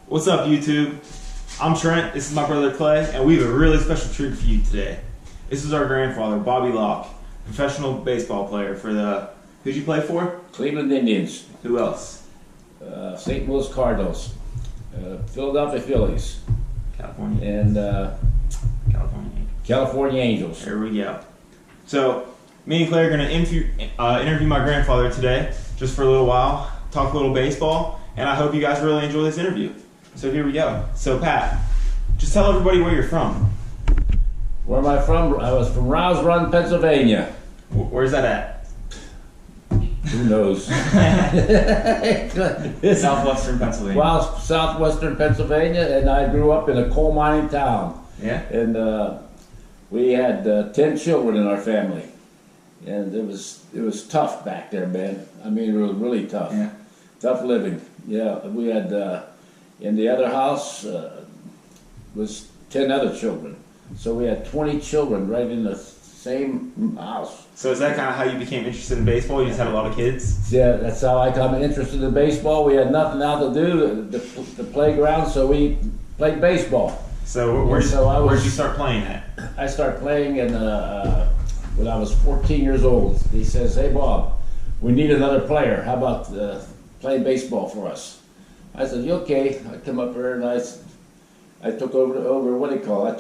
What's up, YouTube? I'm Trent, this is my brother Clay, and we have a really special treat for you today. This is our grandfather, Bobby Locke, professional baseball player for the... Who'd you play for? Cleveland Indians. Who else? St. Louis Cardinals. Philadelphia Phillies. California. And California. California Angels. There we go. So, me and Clay are going to interview my grandfather today, just for a little while, talk a little baseball, and I hope you guys really enjoy this interview. So here we go. So Pat, just tell everybody where you're from. Where am I from? I was from Rouse Run, Pennsylvania. Where's that at? Who knows? Southwestern Pennsylvania. Well, southwestern Pennsylvania, and I grew up in a coal mining town. Yeah. And we had 10 children in our family, and it was tough back there, man. I mean, it was really tough. Yeah. Tough living. Yeah, we had in the other house was 10 other children, so we had 20 children right in the same house. So is that kind of how you became interested in baseball? You just had a lot of kids? Yeah, that's how I got interested in baseball. We had nothing out to do, the playground, so we played baseball. So where'd you start playing at? I started playing when I was 14 years old. He says, "Hey Bob, we need another player. How about playing baseball for us?" I said, "Okay." I come up here and I took over what do you call it? I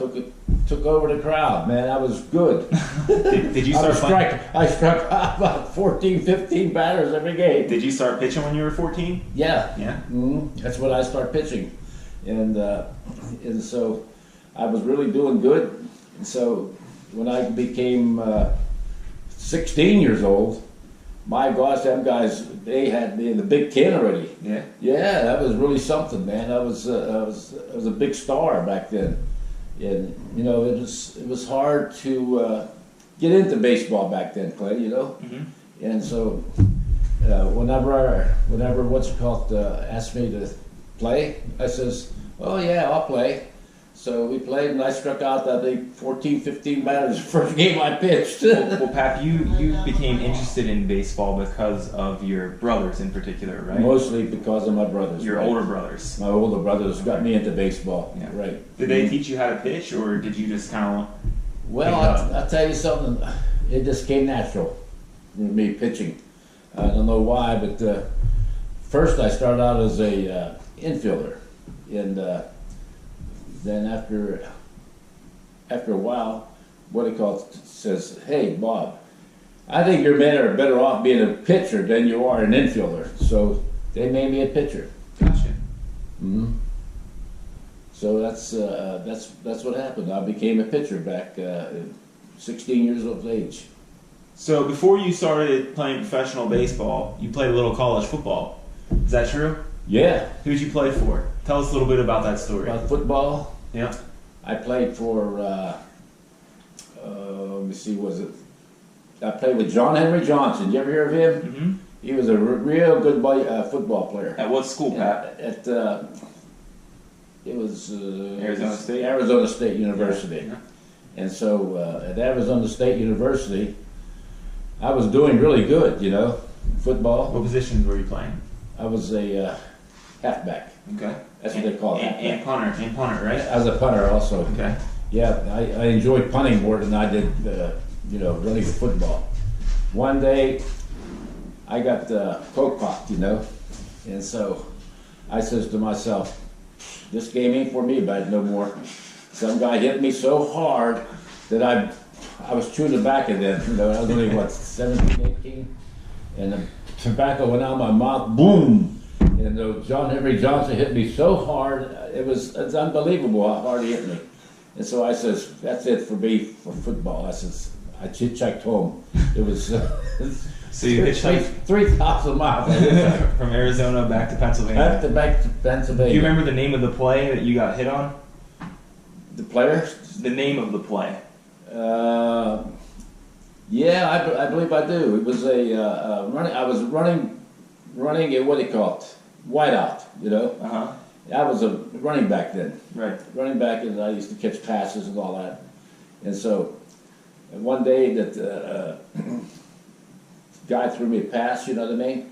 took over the crowd, man. I was good. Did you start playing? I struck about 14, 15 batters every game. Did you start pitching when you were 14? Yeah. Yeah. Mm-hmm. That's when I started pitching, and so I was really doing good. And so when I became 16 years old, my gosh, them guys, they had me in the Big Ten already. Yeah. Yeah, that was really something, man. I was a big star back then, and you know it was hard to get into baseball back then, Clay. You know, Mm-hmm. and so whenever what's it called asked me to play, I says, "Oh yeah, I'll play." So we played, and I struck out, I think, 14, 15 batters the first game I pitched. Well, Pap, you became interested in baseball because of your brothers in particular, right? Mostly because of my brothers. Your right? older brothers. My older brothers got me into baseball. Yeah. Right. Did they teach you how to pitch, or did you just kind of... Well, I'll tell you something. It just came natural with me pitching. I don't know why, but first I started out as a infielder, and then after a while, what he calls says, "Hey Bob, I think your men are better off being a pitcher than you are an infielder." So they made me a pitcher. Gotcha. Mm-hmm. So that's what happened. I became a pitcher back 16 years of age. So before you started playing professional baseball, you played a little college football. Is that true? Yeah. Who did you play for? Tell us a little bit about that story. About football. Yeah. I played for, let me see, I played with John Henry Johnson. You ever hear of him? Mm-hmm. He was a real good football player. At what school, Pat? It was Arizona State? Arizona State University. Yeah. And so at Arizona State University, I was doing really good, you know, football. What positions were you playing? I was a halfback. Okay. That's what they call it. And punter, right? I was a punter also. Okay. Yeah, I enjoyed punting more than I did, running the football. One day, I got coke popped, you know, and so I says to myself, "This game ain't for me, but no more." Some guy hit me so hard that I was chewing tobacco then. You know, I was only 17, 18, and the tobacco went out of my mouth, boom. And John Henry Johnson hit me so hard, it's unbelievable how hard he hit me. And so I says, "That's it for me for football." I says, I checked home. It was so you hitchhiked 3,000 miles from Arizona back to Pennsylvania. Back to Pennsylvania. Do you remember the name of the play that you got hit on? The player? The name of the play. Yeah, I believe I do. It was running. I was running a what do you call it? Whiteout, you know. Uh-huh. I was a running back then. Right. Running back, and I used to catch passes and all that. And so, one day that guy threw me a pass, you know what I mean?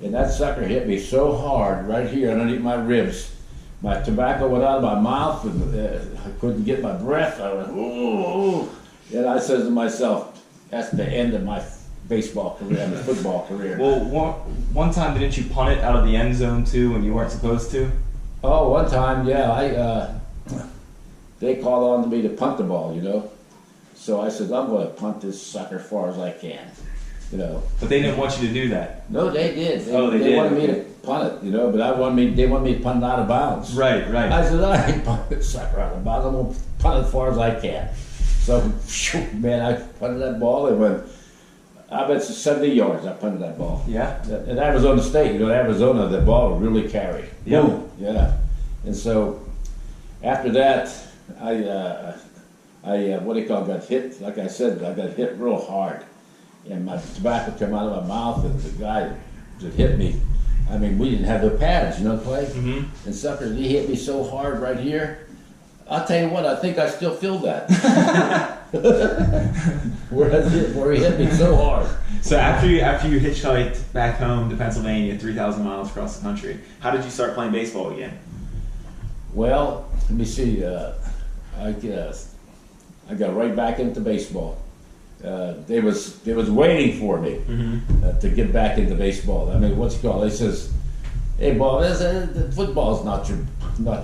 And that sucker hit me so hard right here underneath my ribs my tobacco went out of my mouth, and I couldn't get my breath. I went, ooh. And I said to myself, that's the end of my baseball career, my football career. Well, one time didn't you punt it out of the end zone too when you weren't supposed to? Oh, one time, yeah, they called on me to punt the ball, you know. So I said, I'm going to punt this sucker as far as I can, you know. But they didn't want you to do that. No, they did. They did. They wanted me to punt it, you know, but they wanted me to punt it out of bounds. Right. I said, I ain't punting this sucker out of bounds. I'm going to punt it as far as I can. So, man, I punted that ball. It went, I bet it's 70 yards. I punted that ball. Yeah. In Arizona State, you know, Arizona, the ball would really carry. Yep. Boom. Yeah. And so, after that, I got hit. Like I said, I got hit real hard. And my tobacco came out of my mouth, and the guy that hit me, I mean, we didn't have the pads, you know, Clay? Mm-hmm. And sucker, he hit me so hard right here. I'll tell you what, I think I still feel that. where he hit me so hard. So after you hitchhiked back home to Pennsylvania, 3,000 miles across the country, how did you start playing baseball again? Well, let me see. I got right back into baseball. They was waiting for me to get back into baseball. I mean, what's it called? They says, "Hey, Bob, football's not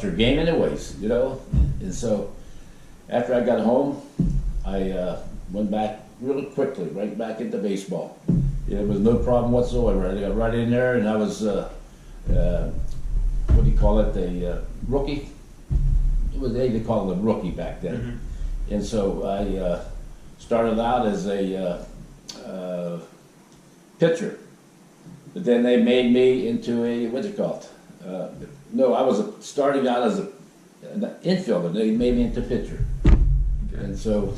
your game, anyways." You know. And so, after I got home, I went back really quickly, right back into baseball. It was no problem whatsoever. I got right in there, and I was what do you call it? A rookie. It was they called it a rookie back then. Mm-hmm. And so I started out as a pitcher, but then they made me into a what's it called? No, I was starting out as an infielder. They made me into pitcher, and so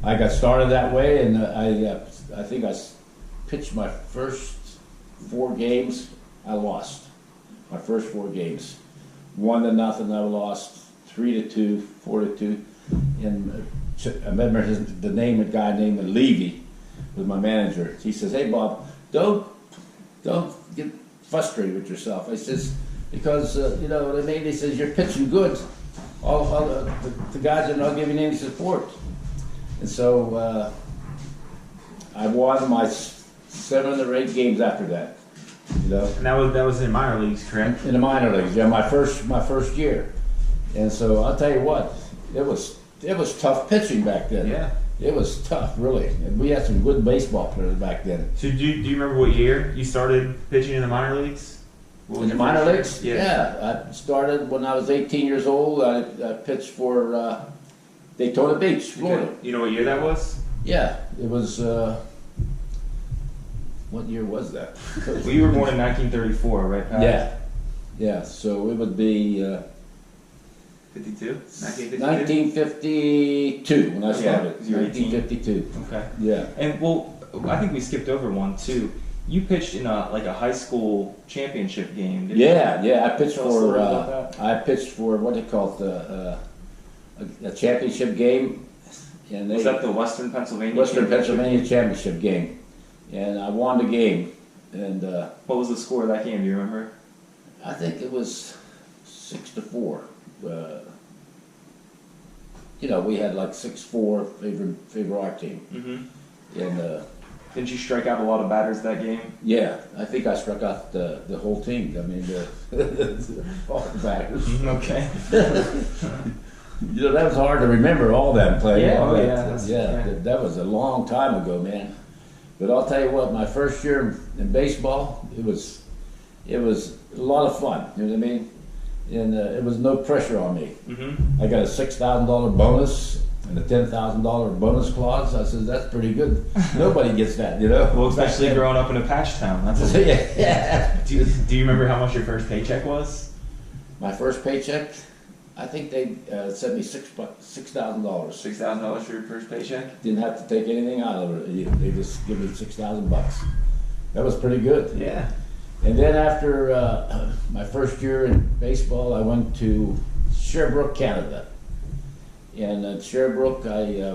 I got started that way. And I think I pitched my first 4 games. I lost my first 4 games, 1-0. I lost 3-2, 4-2, and I remember the guy named Levy was my manager. He says, "Hey Bob, don't get frustrated with yourself." I says, "Because you know what I mean." He says, "You're pitching good. All the guys are not giving any support." And so I won my 7 or 8 games after that. You know, And that was in minor leagues, correct? in the minor leagues, yeah, my first year. And so I'll tell you what, it was tough pitching back then. Yeah. It was tough, really. And we had some good baseball players back then. So do you remember what year you started pitching in the minor leagues? What was In the your minor first leagues? year? Yeah. I started when I was 18 years old. I pitched for Daytona Beach, Florida. Okay. You know what year that was? Yeah, it was, what year was that? Well, you were born in 1934, right, Pat? Yeah, so it would be 52? 1952? 1952 when I started. Yeah, 'cause you were 18. 1952. Okay. Yeah. And well, I think we skipped over one too. You pitched in a high school championship game, didn't you? Yeah. I pitched Tell us a for little about that. what they call it a championship game, and Was that the Western Pennsylvania Western Championship? Pennsylvania championship game, and I won the game, and What was the score of that game? Do you remember? I think it was 6-4. You know, we had like 6-4 favor our team, Mm-hmm. and Didn't you strike out a lot of batters that game? yeah, I think I struck out the whole team. I mean, all the batters. Okay. You know, that was hard to remember all that play. Yeah, all oh, that, yeah, that was a long time ago, man. But I'll tell you what, my first year in baseball, it was a lot of fun. You know what I mean? And it was no pressure on me. Mm-hmm. I got a $6,000 bonus and a $10,000 bonus clause. I said, that's pretty good. Nobody gets that, you know. Well, especially growing up in a patch town. That's a, Yeah. do you remember how much your first paycheck was? My first paycheck, I think they sent me $6,000. $6,000 for your first paycheck? Didn't have to take anything out of it. They just give me $6,000. That was pretty good. Yeah. And then after my first year in baseball, I went to Sherbrooke, Canada. And at Sherbrooke, I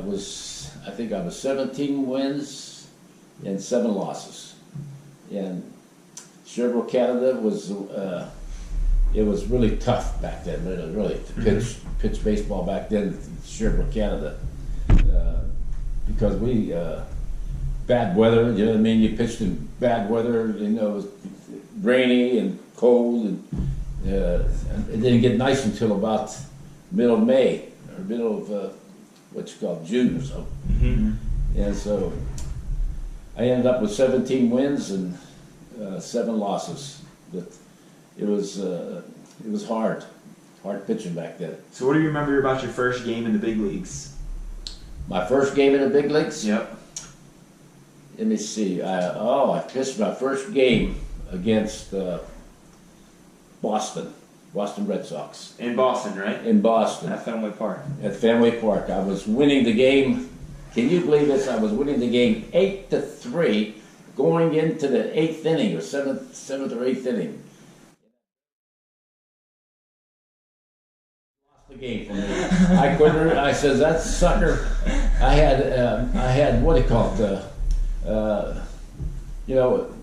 think I was 17 wins and 7 losses. And Sherbrooke, Canada was it was really tough back then, really to pitch baseball back then in Sherbrooke, Canada. Because we, bad weather, you know what I mean? You pitched in bad weather, you know, it was rainy and cold, and it didn't get nice until about middle of May, or middle of what's called June or so. And so I ended up with 17 wins and 7 losses. But it was hard pitching back then. So what do you remember about your first game in the big leagues? My first game in the big leagues? Yep. Let me see. I pitched my first game against Boston Red Sox. In Boston, right? In Boston. At Fenway Park. At Fenway Park. I was winning the game. Can you believe this? I was winning the game 8-3, going into the 8th inning, or 7th or 8th inning. The game for me. I couldn't. I says, that sucker. I had what do you call it? You know,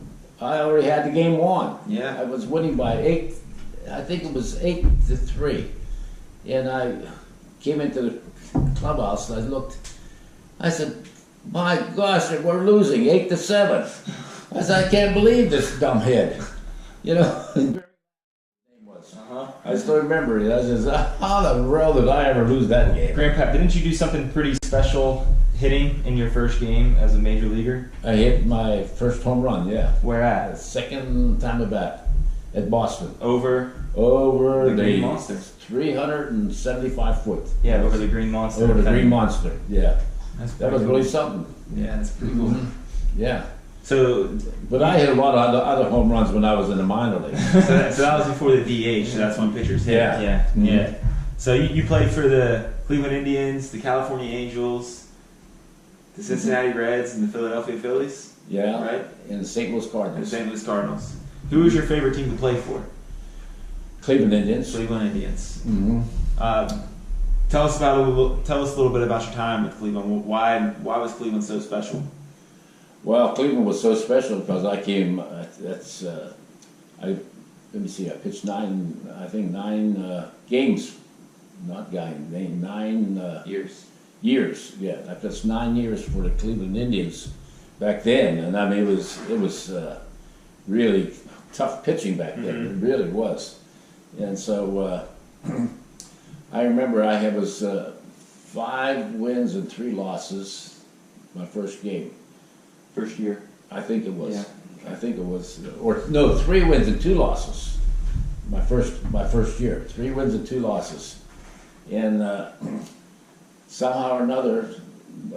I already had the game won. Yeah. I was winning by 8. I think it was 8-3, and I came into the clubhouse and I looked. I said, "My gosh, we're losing 8-7." I said, "I can't believe this dumbhead." You know. I still remember it. I says, how the world did I ever lose that game? Grandpa, didn't you do something pretty special hitting in your first game as a major leaguer? I hit my first home run, yeah. Where at? Second time at bat at Boston. Over the Green Monster. 375 foot. Yeah, over the Green Monster. Over the Green Monster, yeah. That was really something. Yeah, that's pretty cool. Yeah. So, but I hit a lot of other home runs when I was in the minor league. so that was before the DH, so that's when pitchers hit. Yeah. Yeah. So you played for the Cleveland Indians, the California Angels, the Cincinnati Reds, and the Philadelphia Phillies? Yeah. Right? And the St. Louis Cardinals. The St. Louis Cardinals. Who was your favorite team to play for? Cleveland Indians. Cleveland Indians. Mm-hmm. Tell us a little bit about your time with Cleveland. Why was Cleveland so special? Well, Cleveland was so special because I came. Let me see. I pitched 9 games. Not games. 9 Years. Years. Yeah, I pitched 9 years for the Cleveland Indians back then, and I mean it was really tough pitching back then. Mm-hmm. It really was, and so I remember I was 5 wins and 3 losses my first game. First year. I think it was. Yeah. I think it was, or no, 3 wins and 2 losses. My first year, 3 wins and 2 losses, and somehow or another,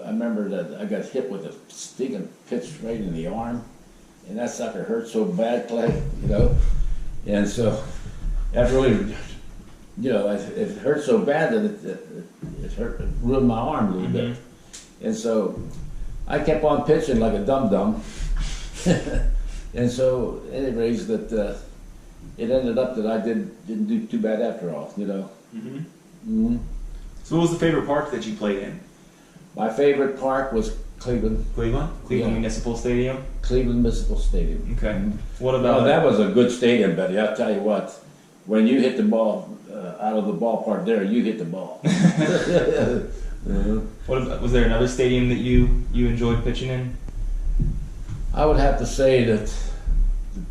I remember that I got hit with a stinking pitch right in the arm, and that sucker hurt so bad, Clay, you know, and so that really, you know, it hurt so bad that it ruined my arm a little bit, and so I kept on pitching like a dum-dum. And so, anyways, that it ended up that I didn't do too bad after all, you know. Mm-hmm. Mm-hmm. So what was the favorite park that you played in? My favorite park was Cleveland. Cleveland Yeah. Municipal Stadium? Cleveland Municipal Stadium. Okay. Mhm. What about Well, that was a good stadium, Betty. I'll tell you what. When you hit the ball out of the ballpark there, you hit the ball. was there another stadium that you enjoyed pitching in? I would have to say that the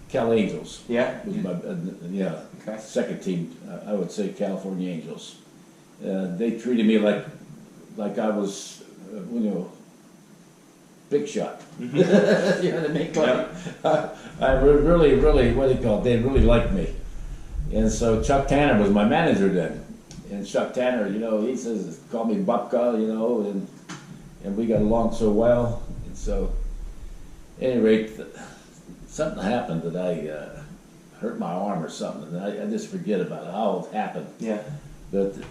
Cal Angels Yeah. was my Okay. second team. I would say California Angels. They treated me like I was, you know, big shot. Mm-hmm. You know what I mean? I really, what do you call it? They really liked me. And so Chuck Tanner was my manager then. And Chuck Tanner, you know, he says, call me Bubka, you know, and we got along so well. And so, at any rate, something happened that I hurt my arm or something. And I just forget about how it happened. Yeah. But it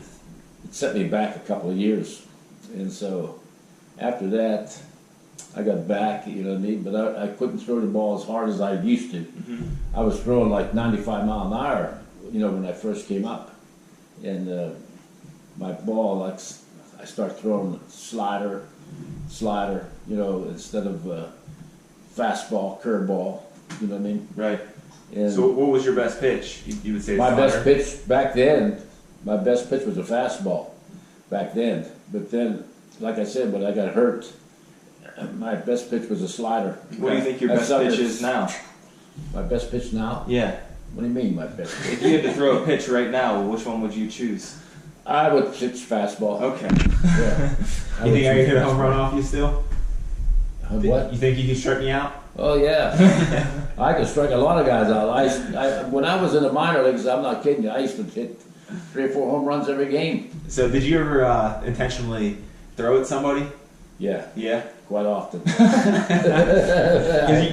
set me back a couple of years. And so after that, I got back, you know what I mean? But I couldn't throw the ball as hard as I used to. Mm-hmm. I was throwing like 95 mile an hour, you know, when I first came up. And my ball, like, I start throwing slider, you know, instead of fastball, curveball, you know what I mean? Right. And So what was your best pitch? You would say my slider? best pitch back then, my best pitch was a fastball back then. But then, like I said, when I got hurt, my best pitch was a slider. What do you think your That best sucker- pitch is now? My best pitch now? Yeah. What do you mean, my best pitch? If you had to throw a pitch right now, which one would you choose? I would pitch fastball. Okay. Yeah. You think I could hit a home run off you still? What? You think you could strike me out? Oh yeah, I could strike a lot of guys out. When I was in the minor leagues, I'm not kidding you. I used to hit 3 or 4 home runs every game. So did you ever intentionally throw at somebody? Yeah, Yeah. quite often. Because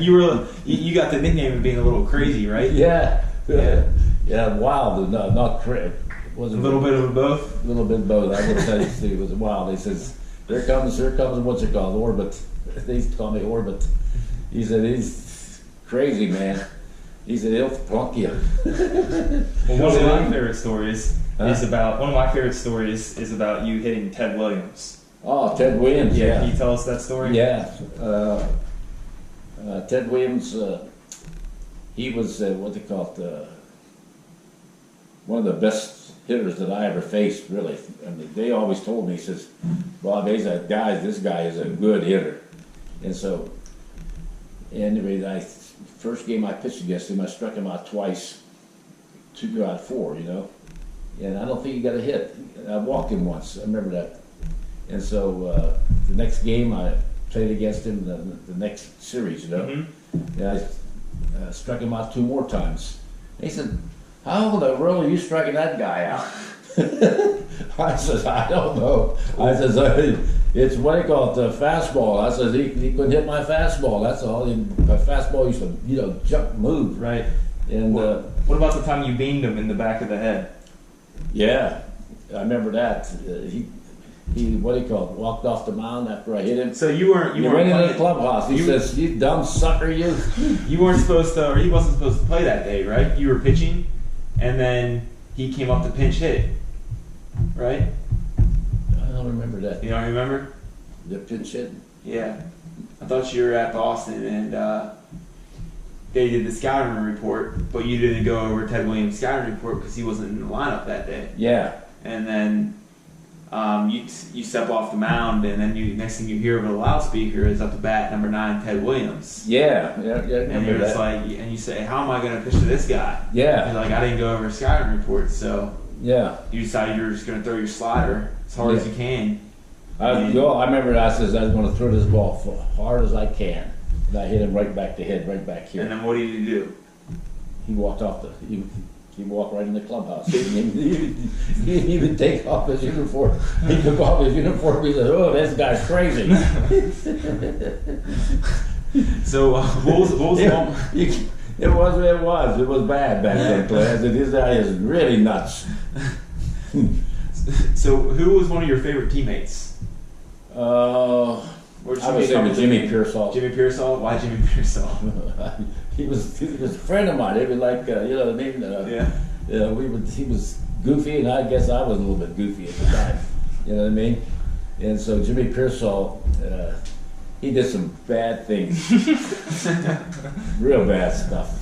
you got the nickname of being a little crazy, right? Yeah, Yeah. yeah, wild. No, not crazy. A little bit of both. A little bit of both. I would say it was wild. He says, here comes, what's it called? Orbit. They used to call me Orbit. He said, he's crazy, man. He said, he'll plunk you. Well, one of my favorite stories is about you hitting Ted Williams. Oh, Ted Williams, Can yeah. you tell us that story? Yeah. Ted Williams, he was, what they call it, one of the best hitters that I ever faced, really. I mean, they always told me, he says, Bob, this guy is a good hitter. And so, anyway, first game I pitched against him, I struck him out twice, 2 out of 4, you know. And I don't think he got a hit. I walked him once, I remember that. And so, the next game I played against him, the next series, you know. Mm-hmm. And I struck him out 2 more times. And he said, how in the world are you striking that guy out? I says, I don't know. I says, it's what they call it, the fastball. I says, he couldn't hit my fastball. That's all. My fastball used to, jump, move. Right. And What about the time you beamed him in the back of the head? yeah, I remember that. He what do you call it? Walked off the mound after I hit him. So you weren't He went into the playing- clubhouse. He says, "You dumb sucker, you." You weren't supposed to, or he wasn't supposed to play that day, right? You were pitching, and then he came up to pinch hit, right? I don't remember that. You don't remember? The pinch hit. Yeah. I thought you were at Boston, and they did the scouting report, but you didn't go over Ted Williams' scouting report because he wasn't in the lineup that day. Yeah. And then you step off the mound, and then next thing you hear over the loudspeaker is up to bat number 9, Ted Williams. Yeah. I And remember you're just that. like, and you say, how am I going to pitch to this guy? Yeah. He's like, I didn't go over a scouting report, so Yeah. you decided you were just going to throw your slider as hard as you can. I remember I says I was going to throw this ball as hard as I can. And I hit him right back to head, right back here. And then what did you do? He walked off he walked right in the clubhouse. He didn't even take off his uniform. He took off his uniform. He said, "Oh, this guy's crazy." So what was the one? It was bad back then, Clay. I said, this guy is really nuts. So who was one of your favorite teammates? I would say Jimmy Piersall. Jimmy Piersall? Why Jimmy Piersall? he was a friend of mine. He was like, you know what I mean? Yeah. He was goofy, and I guess I was a little bit goofy at the time. You know what I mean? And so Jimmy Piersall, he did some bad things, real bad stuff.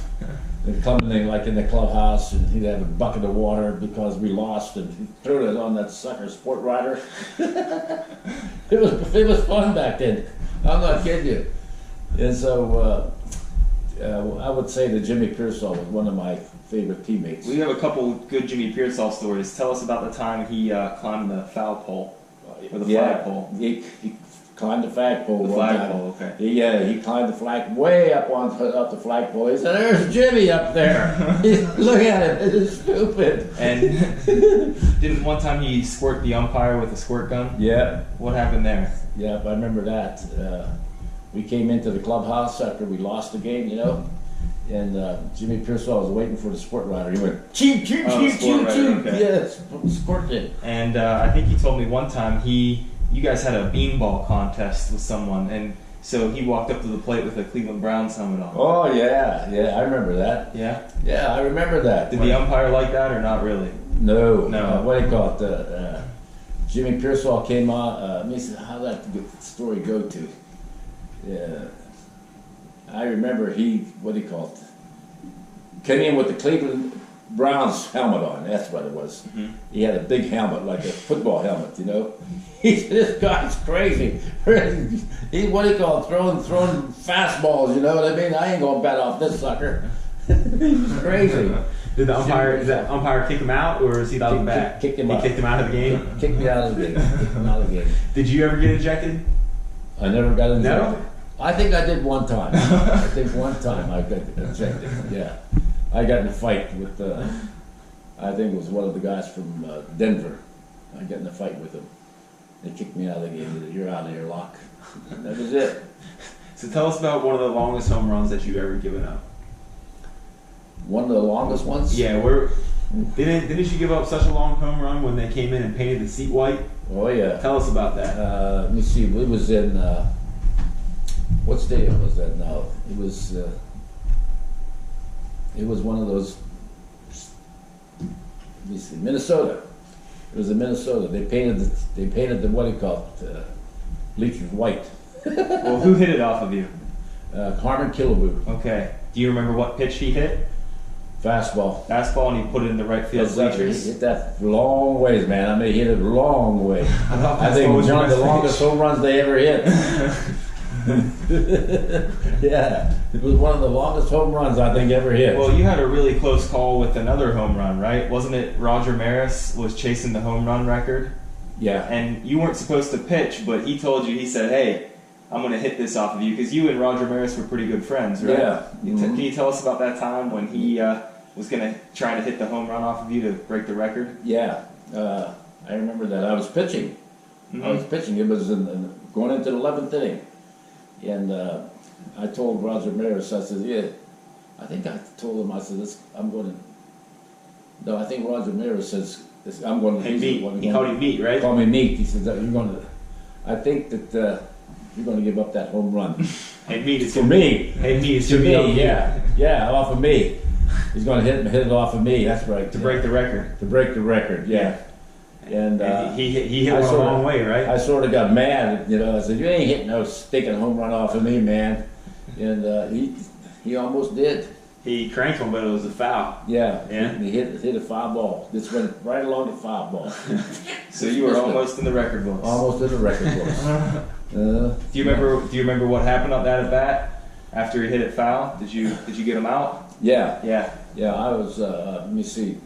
And coming in like in the clubhouse, and he'd have a bucket of water because we lost, and he threw it on that sucker sport rider. It was fun back then. I'm not kidding you. And so I would say that Jimmy Piersall was one of my favorite teammates. We have a couple good Jimmy Piersall stories. Tell us about the time he climbed the foul pole, or the flag pole. He climbed the flagpole. The flagpole, okay. He climbed the flag way up the flagpole. He said, "There's Jimmy up there. Look at him. It is stupid." And didn't one time he squirt the umpire with a squirt gun? Yeah. What happened there? Yeah, I remember that. We came into the clubhouse after we lost the game, you know, and Jimmy Piersall was waiting for the sport rider. He went, "Cheep, cheep, cheep, cheep, cheep." Okay. Yes, squirt it. And I think he told me one time you guys had a beanball contest with someone, and so he walked up to the plate with a Cleveland Browns helmet on. Oh yeah, I remember that. Yeah? Yeah, I remember that. Did the umpire like that or not really? No. No. What do you call it? Jimmy Piersall came on. Let me see how that story go to. Yeah. I remember what do you call it? came in with the Cleveland Browns helmet on. That's what it was. Mm-hmm. He had a big helmet, like a football helmet, you know. He said, "This guy's crazy." He what do you call it? Throwing fastballs, you know what I mean? I ain't gonna bet off this sucker. He was crazy. Did the umpire kick him out, or is he out back? Kicked him he out. Kicked him out of the game. Kicked me out of the game. Kicked him out of the game. Did you ever get ejected? I never got ejected. No? I think I did one time. I think one time I got ejected. Yeah, I got in a fight with. I think it was one of the guys from Denver. I got in a fight with him. They kicked me out of the game. They said, "You're out of here, Locke." And that was it. So tell us about one of the longest home runs that you've ever given up. One of the longest ones? Yeah, didn't you give up such a long home run when they came in and painted the seat white? Oh yeah. Tell us about that. Let me see. It was in what stadium was that now? It was one of those. Let me see, Minnesota. It was in Minnesota. They painted the what do you call it? Bleachers white. Well, who hit it off of you? Harmon Killebrew. Okay. Do you remember what pitch he hit? Fastball. Fastball, and he put it in the right field bleachers. He hit that long ways, man. I mean, he hit it a long way. I think it was one of the longest home runs they ever hit. Yeah, it was one of the longest home runs I think ever hit. Well, you had a really close call with another home run, right? Wasn't it Roger Maris was chasing the home run record? Yeah. And you weren't supposed to pitch, but he told you, he said, "Hey, I'm going to hit this off of you," because you and Roger Maris were pretty good friends, right? Yeah. Can you tell us about that time when he was going to try to hit the home run off of you to break the record? Yeah, I remember that. I was pitching. Mm-hmm. I was pitching. It was going into the 11th inning. And I told Roger Maris, I said, "Yeah," I think I told him, I said, "I'm going to," no, I think Roger Maris says, "I'm going to." Hey, meat. He called you meat, right? Call me meat. He said, "You're going to," I think that you're going to give up that home run. Hey, meat, it's for me. Hey, meat, it's to me, me. yeah. Yeah, off of me. He's going to hit it off of me, that's right. To break the record. To break the record, yeah. And he hit it a long way, right? I sort of got mad, you know. I said, "You ain't hitting no stinking home run off of me, man." And he almost did. He cranked one, but it was a foul. Yeah. Yeah. He hit a foul ball. This went right along the foul ball. So you were almost in the record books. Almost in the record books. Do you remember what happened on that at bat after he hit it foul? Did you get him out? Yeah. Yeah. Yeah. I was. Let me see.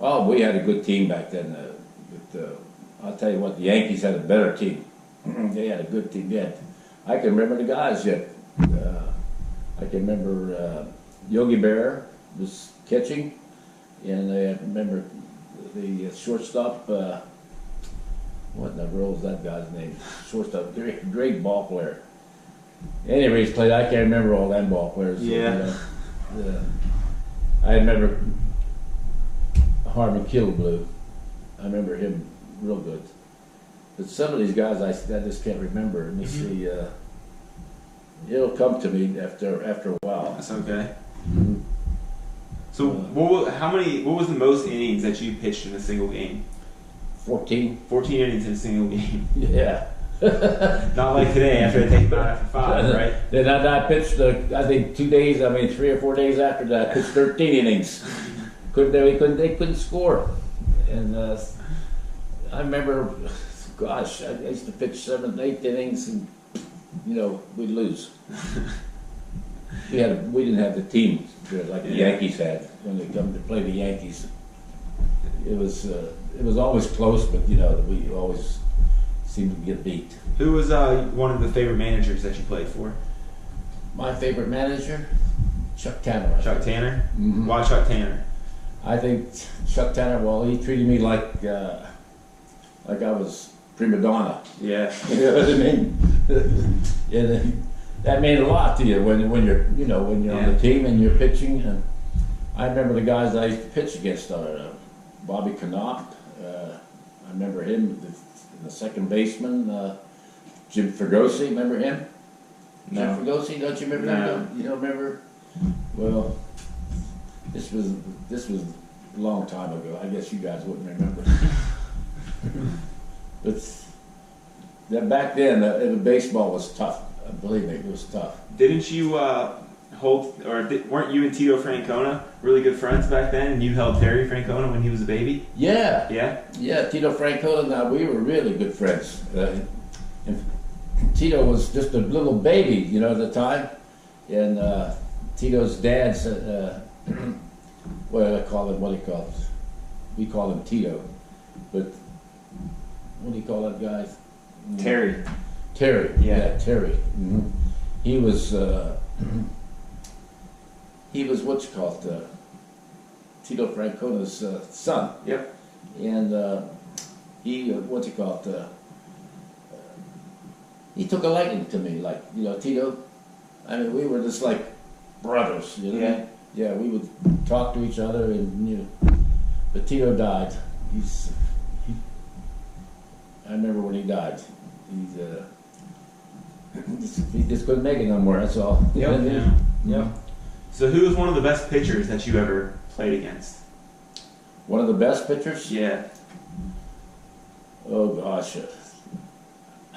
Oh, we had a good team back then. I'll tell you what, the Yankees had a better team. They had a good team yet. I can remember the guys yet. I can remember Yogi Berra was catching, and I remember the shortstop. What in the world was that guy's name? Shortstop, great ball player. Anyways, played. I can't remember all them ball players. Yeah. So, I remember Harmon Killebrew. I remember him real good. But some of these guys I just can't remember. Let me see. It'll come to me after a while. That's okay. So what was the most innings that you pitched in a single game? 14. 14 innings in a single game. Yeah. Not like today after they take them out after 5, right? Then I pitched, I think 3 or 4 days after that, I pitched 13 innings. They couldn't score. And I remember, gosh, I used to pitch 7, 8 innings, and we'd lose. We didn't have the team like the Yankees had when they come to play the Yankees. It was always close, but we always seemed to get beat. Who was one of the favorite managers that you played for? My favorite manager, Chuck Tanner. Chuck Tanner? Mm-hmm. Why Chuck Tanner? I think Chuck Tanner, well, he treated me like I was prima donna. Yeah. You know what I mean? And that meant a lot to you when you're on the team and you're pitching. And I remember the guys I used to pitch against are Bobby Knopp. I remember him, the second baseman, Jim Fregosi. Remember him? No. Jim Fregosi, don't you remember him? You don't remember? Well, this was a long time ago. I guess you guys wouldn't remember. But back then, the baseball was tough. Believe me, it was tough. Didn't you weren't you and Tito Francona really good friends back then? And you held Terry Francona when he was a baby? Yeah. Yeah? Yeah, Tito Francona and I, we were really good friends. And Tito was just a little baby, you know, at the time. And Tito's dad said, what do he call him? We call him Tito. But what do you call that guy? Terry. Terry. Yeah, Terry. Mm-hmm. He was Tito Francona's son. Yep. And he took a liking to me, like, you know, Tito. I mean, we were just like brothers, you know. Yeah. Yeah, we would talk to each other, and you know. But Tito died. I remember when he died. He just couldn't make it no more. That's all. Yep. Yeah. Yep. So, who was one of the best pitchers that you ever played against? One of the best pitchers? Yeah. Oh gosh,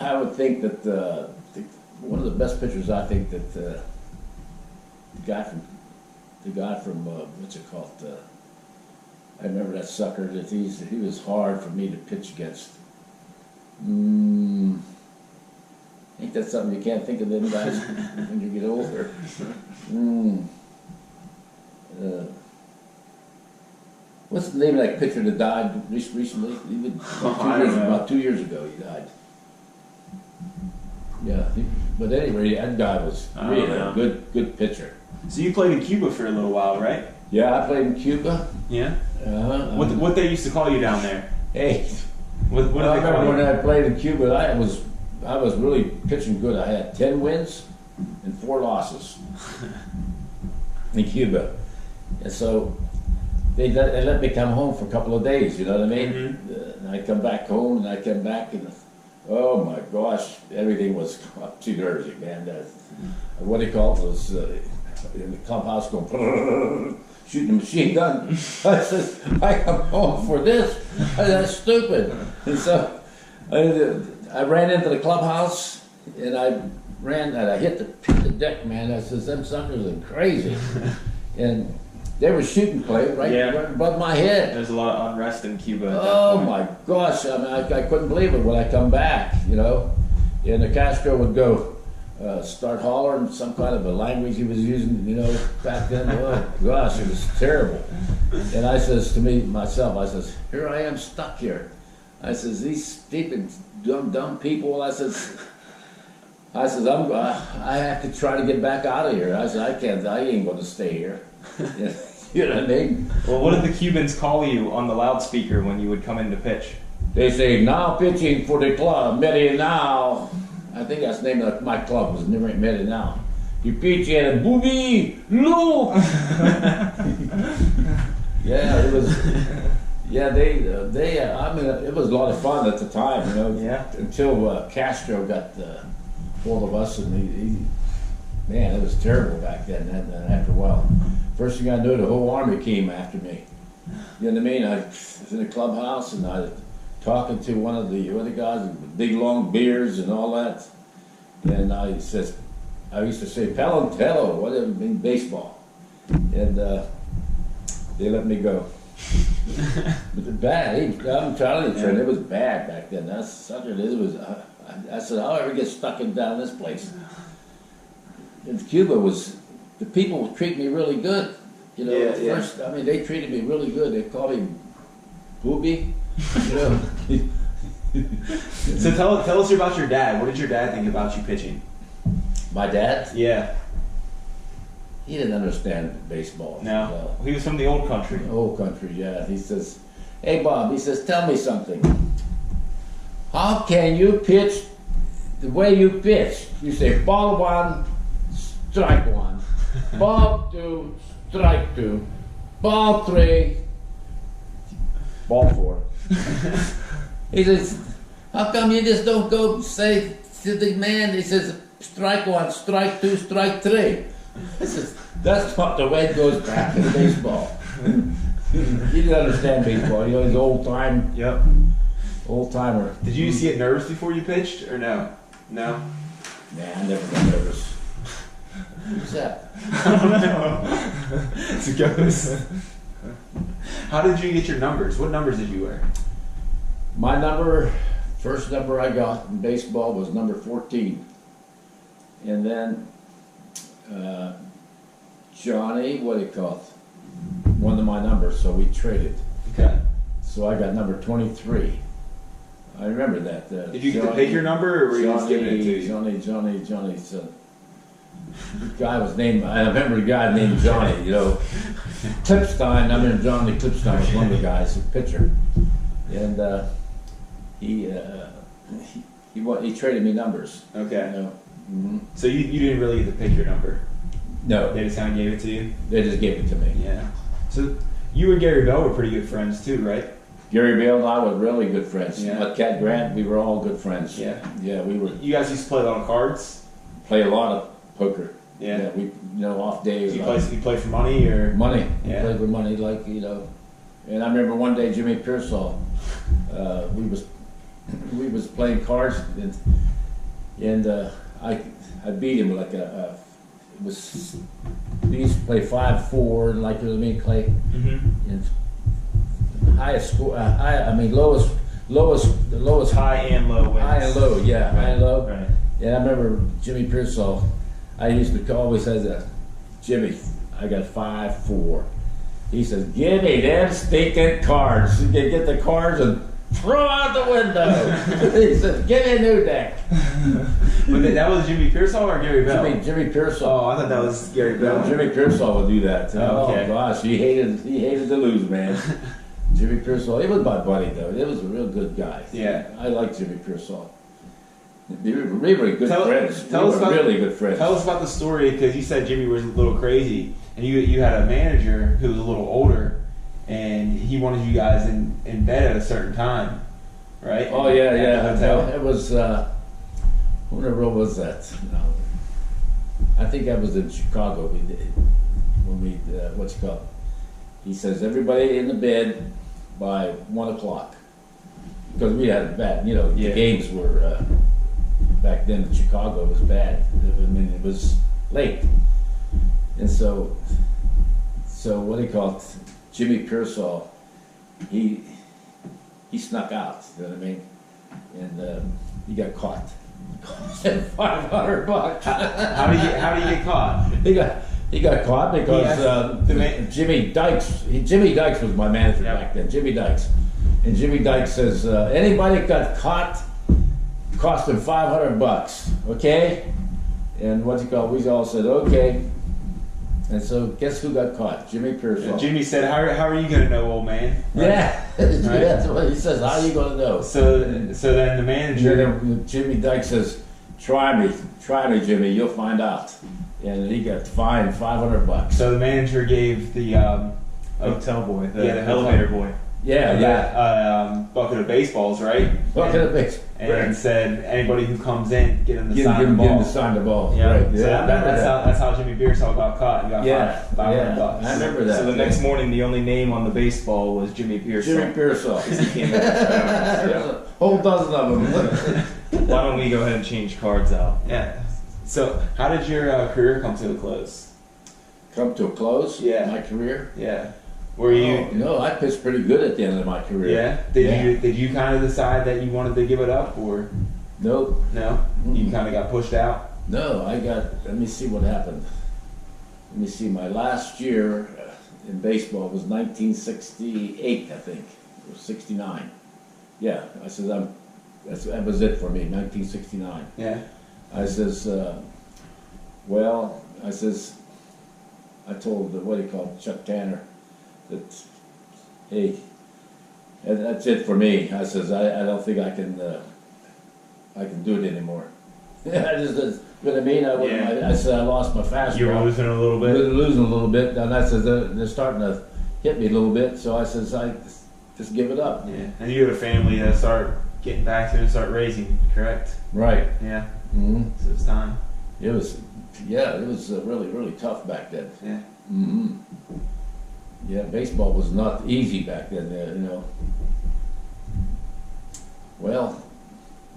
I would think that one of the best pitchers. I think that the guy from what's it called? I remember that sucker. That he was hard for me to pitch against. Ain't that something you can't think of them guys when you get older? What's the name of that pitcher that died recently? About 2 years ago, he died. Yeah, but anyway, that guy was really a good pitcher. So you played in Cuba for a little while, right? Yeah, I played in Cuba. Yeah. What they used to call you down there? Hey, What did they I call remember you? when I played in Cuba, I was really pitching good. I had 10 wins and 4 losses in Cuba, and so they let me come home for a couple of days. You know what I mean? Mm-hmm. And I come back home, and I come back, and oh my gosh, everything was too dirty, man. What they called was in the clubhouse going shooting a machine gun. I said, I come home for this. That's stupid. And so I ran into the clubhouse, and I hit the deck, man. I says, them suckers are crazy. And they were shooting clay right above my head. There's a lot of unrest in Cuba. Oh my gosh! I mean, I couldn't believe it when I come back, you know. And the Castro would go start hollering some kind of a language he was using, you know, back then. Oh gosh, it was terrible. And I says to myself, I says, here I am stuck here. I says, these stupid, dumb people. I says, I have to try to get back out of here. I said, I ain't going to stay here. You know what I mean? Well, what did the Cubans call you on the loudspeaker when you would come in to pitch? They say, now pitching for the club, Medinal. I think that's the name of my club, was Medinal. You pitch at a booby, Locke. Yeah, it was. Yeah, I mean, it was a lot of fun at the time, you know. Yeah. Until Castro got hold of us, and man, it was terrible back then. And after a while, first thing I knew, the whole army came after me. You know what I mean? I was in the clubhouse, and I was talking to one of the other guys with big long beards and all that. And I used to say Palentello, whatever, in baseball. And they let me go. But the bad, I'm telling you, it was bad back then. That's such a, it was. I said, I'll ever get stuck down this place. In Cuba the people would treat me really good. You know, first, I mean, they treated me really good. They called me booby, you know. So tell us about your dad. What did your dad think about you pitching? My dad? Yeah. He didn't understand baseball. No. He was from the old country. Old country, yeah. He says, hey Bob, he says, tell me something. How can you pitch the way you pitch? You say ball 1, strike 1, ball 2, strike 2, ball 3, ball 4. He says, how come you just don't go say to the man, he says, strike 1, strike 2, strike 3. I says, that's not the way it goes back in baseball. He didn't understand baseball. You know, he's old time. Yep. Old timer. Did you used to get nervous before you pitched, or no? No. Nah, I never got nervous. Who's that? I don't know. It's a ghost. How did you get your numbers? What numbers did you wear? My number, first number I got in baseball was number 14. And then Johnny, what do you call it? One of my numbers, so we traded. Okay. So I got number 23. I remember that. Did you get to pick your number, or were you just giving it to you? Johnny. So the guy was named, I remember a guy named Johnny, you know. Clipstein, I remember Johnny Clipstein was one of the guys, a pitcher. And he traded me numbers. Okay. You know. Mm-hmm. So you didn't really get to pick your number? No. They just kind of gave it to you? They just gave it to me. Yeah. So you and Gary Bell were pretty good friends too, right? Gary Bell and I were really good friends. Yeah. Like Cat Grant, we were all good friends. Yeah. Yeah, we were. You guys used to play a lot of cards? Play a lot of poker. Yeah. We, off days. You play for money, or? Money. Yeah. Played with money, like, you know. And I remember one day Jimmy Piersall, we was playing cards, and I beat him like we used to play 5-4, and like, you know what I mean, Clay. Mm-hmm. And highest score, lowest High and low wins. high and low, yeah, Right. high and low. Right. Yeah, I remember Jimmy Piersall. I used to always say that, Jimmy, I got 5-4. He says, give me them stinking cards. You can get the cards and throw out the window. He says, give me a new deck. But that was Jimmy Piersall or Gary Bell? Jimmy Piersall. Oh, I thought that was Gary Bell. Jimmy Piersall would do that. Oh, okay. Oh gosh, he hated to lose, man. Jimmy Piersall, he was my buddy though. He was a real good guy. Yeah. I liked Jimmy Piersall. We were really good friends. Really good friends. Tell us about the story, because you said Jimmy was a little crazy, and you had a manager who was a little older, and he wanted you guys in bed at a certain time, right? Oh yeah, At the hotel. It was. What was that? No. I think I was in Chicago. What's it called? He says everybody in the bed by 1 o'clock, because we had bad. You know, Yeah. the games were back then in Chicago was bad. I mean, it was late, and so what do you call it? Jimmy Piersall, he snuck out. You know what I mean? And he got caught. $500. How do you get caught? He got caught because Jimmy Dykes was my manager back then. Jimmy Dykes, and Jimmy Dykes says anybody got caught, cost him $500. Okay, and what's it called? We all said okay. And so, guess who got caught? Jimmy Piersall. And Jimmy said, "How are you gonna know, old man?" Right? Yeah, Right. that's what he says. How are you gonna know? So then the manager. Then Jimmy Dyke says, "Try me, Jimmy. You'll find out." And he got fined $500. So the manager gave the Hotel boy, the the elevator boy. Yeah. bucket of baseballs, right? Bucket of base. And said anybody who comes in, get him to Give sign the him ball. to sign the ball. Yeah. Right. So Yeah. that's how Jimmy Piersall got caught. He got Yeah. fined Yeah. $500. I remember that. So the next morning, the only name on the baseball was Jimmy Piersall. Jimmy Piersall. He came in. A whole dozen of them. Why don't we go ahead and change cards out? Yeah. So how did your career come to a close? Come to a close. Yeah. My career. Yeah. Were you? Oh, no, I pitched pretty good at the end of my career. Yeah. Did you kind of decide that you wanted to give it up, or Nope. no? You kind of got pushed out. No, let me see what happened. Let me see, my last year in baseball was 1968, I think, or 69. Yeah, I said, that was it for me, 1969. Yeah. I says, I told, Chuck Tanner, that, hey, and that's it for me. I says, I don't think I can do it anymore. I just, you know what I mean? I said I lost my fastball. You were losing a little bit. Losing a little bit, and I said they're starting to hit me a little bit. So I says I just give it up. Yeah. And you had a family to start getting back to and start raising, correct? Right. Yeah. Mm-hmm. So it's time. It was really, really tough back then. Yeah. Mm-hmm. Yeah, baseball was not easy back then. You know. Well,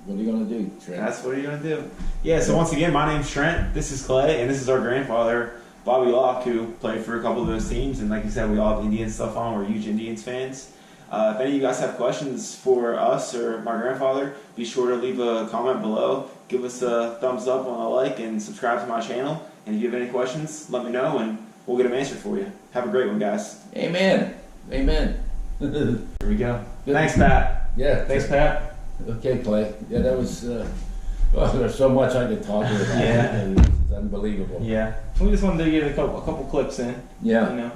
What are you gonna do, Trent? That's what you're gonna do. Yeah. So once again, my name's Trent. This is Clay, and this is our grandfather, Bobby Locke, who played for a couple of those teams. And like you said, we all have Indian stuff on. We're huge Indians fans. If any of you guys have questions for us or my grandfather, be sure to leave a comment below. Give us a thumbs up on a like and subscribe to my channel. And if you have any questions, let me know and we'll get them answered for you. Have a great one, guys. Amen. Amen. Here we go. Good. Thanks, Pat. Yeah. Thanks, Pat. Okay, Clay. Yeah, that was. There's so much I could talk about. Yeah. It's unbelievable. Yeah. We just wanted to get a couple clips in. Yeah. You know.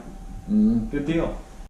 Mm-hmm. Good deal.